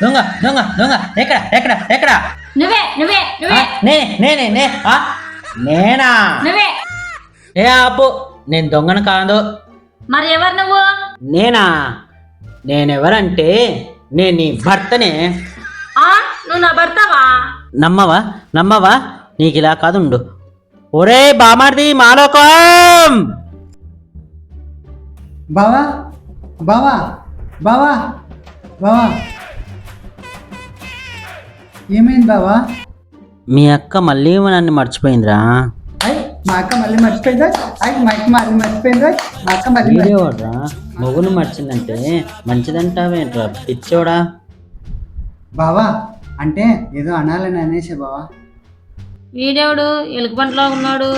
దొంగ దొంగ దొంగ ఎక్కడ ఎక్కడ ఎక్కడ నువ్వే నువ్వే ఆ, నువ్వే నేనా నువ్వే. ఏ ఆపు, నేను దొంగను కాదు. మరి ఎవరు నువ్వు? నేనా? నేనెవరంటే నేను నీ భర్తనే. నువ్వు నా భర్తవా? నమ్మవా నమ్మవా? నీకు ఇలా కాదుండు. ఒరే బామార్ది మాలోకం! బావా బావా బావా బావా ఏమైంది బావా? మీ అక్క మళ్ళీ నన్ను మర్చిపోయిందిరా. అయ్ మా అక్క మళ్ళీ మర్చిపోయిందా? అయ్ మా అక్క మళ్ళీ మర్చిపోయిందా? మా అక్క మళ్ళీ వీడేవాడ్రా మొగును మర్చిందంటే మంచిదంటావేంట్రా పిచ్చోడా? బావా అంటే ఏదో అనాలని అనేసే బావా. వీడెవడు ఎలుగుబంటిలో ఉన్నాడు?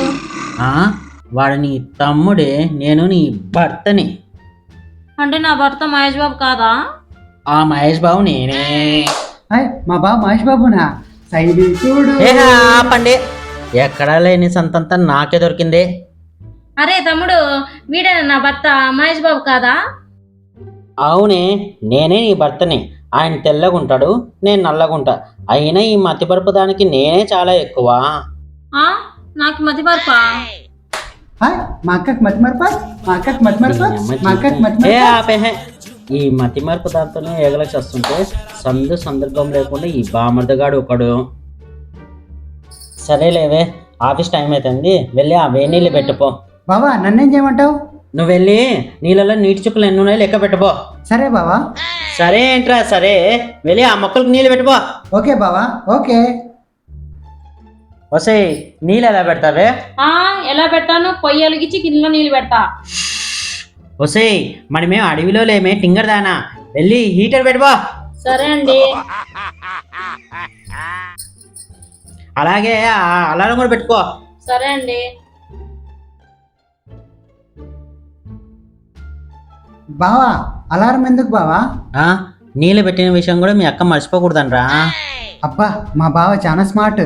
ఆ, వాడు నీ తమ్ముడే, నేను నీ భర్తని. అంటే నా భర్త మహేష్ బాబు కాదా? ఆ మహేష్ బాబు నేనే. అయ్ మా బావ మహేష్ బాబునా? సైడ్ చూడు. ఆపండి, ఎక్కడా లేని సంతంతా నాకే దొరికింది. అరే తమ్ముడు, వీడే నా భర్త మహేష్ బాబు కాదా? అవునే, నేనే నీ భర్తని. ఆయన తెల్లగుంటాడు, నేను నల్లగుంటా. అయినా ఈ మతిపరుపు దానికి నేనే చాలా ఎక్కువ. నాకు మతి మరపా? అయ్ మా అక్కకి మతి మరపా? మా అక్కకి మతి మరపా? మా అక్కకి మతి ఏ మరపా? ఆపేహే, ఈ మతిమరుపు దాంతోనే ఎగలకి వస్తుంటే సందర్భం లేకుండా ఈ బామర్దగాడు ఒకడు. సరేలేవే, ఆఫీస్ టైం అవుతుంది, వెళ్ళి ఆ వేడి నీళ్ళు పెట్టుపో. బావా నన్నేం చేయమంటావు? నువ్వు వెళ్ళి నీళ్ళలో నీటి చుక్కలు ఎన్ని ఉన్నాయో లెక్క పెట్టుపో. సరే బావా. సరే ఏంట్రా సరే, వెళ్ళి ఆ మొక్కలకు నీళ్ళు పెట్టుపో. ఓకే బావా ఓకే. వసే, నీళ్ళు ఎలా పెడతావే? ఎలా పెడతాను? పొయ్యి వెలిగించి కింద నీళ్ళు పెడతా. వసే, మనమేం అడవిలో లేమే టింగర్ దానా, వెళ్ళి హీటర్ పెట్టుపో. సరే అండి. అలాగే ఆ అలారం కూడా పెట్టుకో. సరే అండి. బావా అలారం ఎందుకు బావా? ఆ, నీళ్ళు పెట్టిన విషయం కూడా మీ అక్క మర్చిపోకూడదనరా. అబ్బా మా బావ చాలా స్మార్ట్.